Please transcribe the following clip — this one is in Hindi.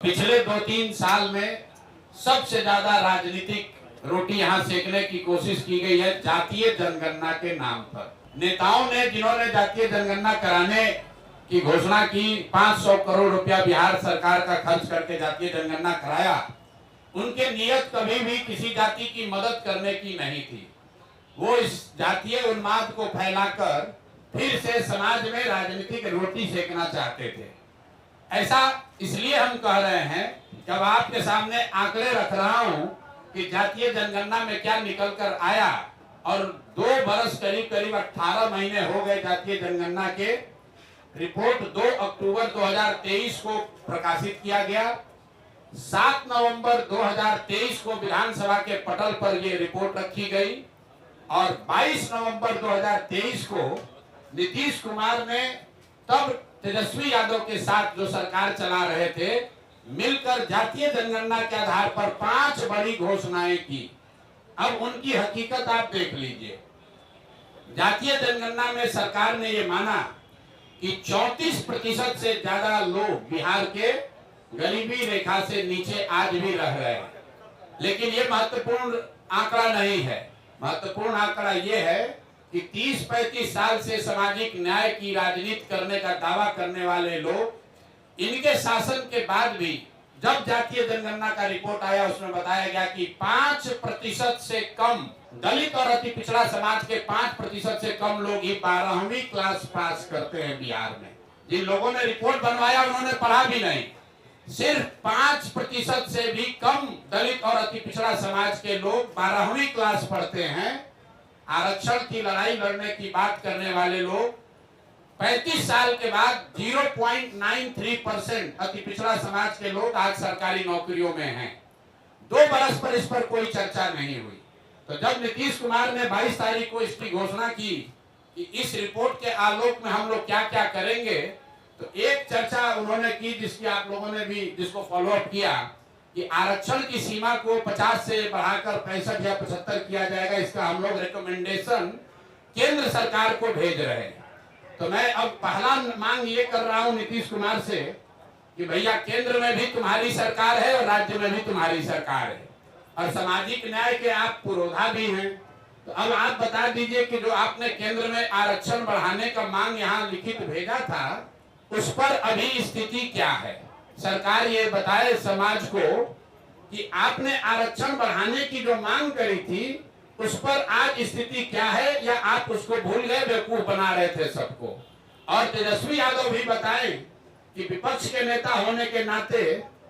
पिछले 2-3 साल में सबसे ज्यादा राजनीतिक रोटी यहाँ सेकने की कोशिश की गई है जातीय जनगणना के नाम पर। नेताओं ने जिन्होंने जातीय जनगणना कराने की घोषणा की, 500 करोड़ रुपया बिहार सरकार का खर्च करके जातीय जनगणना कराया, उनके नियत कभी भी किसी जाति की मदद करने की नहीं थी। वो इस जातीय उन्माद को फैलाकर फिर से समाज में राजनीतिक रोटी सेकना चाहते थे। ऐसा इसलिए हम कह रहे हैं, जब आपके सामने आंकड़े रख रहा हूं कि जातीय जनगणना में क्या निकल कर आया, और 2 बरस करीब 18 महीने हो गए जातीय जनगणना के। रिपोर्ट 2 अक्टूबर 2023 को प्रकाशित किया गया। 7 नवंबर 2023 को विधानसभा के पटल पर ये रिपोर्ट रखी गई और 22 नवंबर 2023 को नीतीश कुमार ने तब तेजस्वी यादव के साथ जो सरकार चला रहे थे, मिलकर जातीय जनगणना के आधार पर 5 बड़ी घोषणाएं की। अब उनकी हकीकत आप देख लीजिए। जातीय जनगणना में सरकार ने ये माना कि 34% से ज्यादा लोग बिहार के गरीबी रेखा से नीचे आज भी रह रहे हैं। लेकिन ये महत्वपूर्ण आंकड़ा नहीं है। महत्वपूर्ण आंकड़ा ये है कि 30-35 साल से सामाजिक न्याय की राजनीति करने का दावा करने वाले लोग, इनके शासन के बाद भी जब जातीय जनगणना का रिपोर्ट आया, उसमें बताया गया कि 5% से कम दलित और अति पिछड़ा समाज के 5% से कम लोग ही 12वीं क्लास पास करते हैं बिहार में। जिन लोगों ने रिपोर्ट बनवाया उन्होंने पढ़ा भी नहीं। सिर्फ 5% से भी कम दलित और अति पिछड़ा समाज के लोग 12वीं क्लास पढ़ते हैं। आरक्षण की लड़ाई लड़ने की बात करने वाले लोग 35 साल के बाद 0.93% अति पिछड़ा समाज के लोग आज सरकारी नौकरियों में हैं। 2 बरस पर इस पर कोई चर्चा नहीं हुई। तो जब नीतीश कुमार ने 22 तारीख को इसकी घोषणा की कि इस रिपोर्ट के आलोक में हम लोग क्या क्या करेंगे, तो एक चर्चा उन्होंने की जिसकी आप लोगों ने भी जिसको फॉलोअप किया कि आरक्षण की सीमा को 50 से बढ़ाकर 65 या 75 किया जाएगा। इसका हम लोग रिकमेंडेशन केंद्र सरकार को भेज रहे हैं। तो मैं अब पहला मांग ये कर रहा हूं नीतीश कुमार से कि भैया, केंद्र में भी तुम्हारी सरकार है और राज्य में भी तुम्हारी सरकार है और सामाजिक न्याय के आप पुरोधा भी हैं। तो अब आप बता दीजिए कि जो आपने केंद्र में आरक्षण बढ़ाने का मांग यहाँ लिखित भेजा था, उस पर अभी स्थिति क्या है। सरकार ये बताए समाज को कि आपने आरक्षण बढ़ाने की जो मांग करी थी, उस पर आज स्थिति क्या है, या आप उसको भूल गए, बेवकूफ बना रहे थे सबको। और तेजस्वी यादव भी बताएं कि विपक्ष के नेता होने के नाते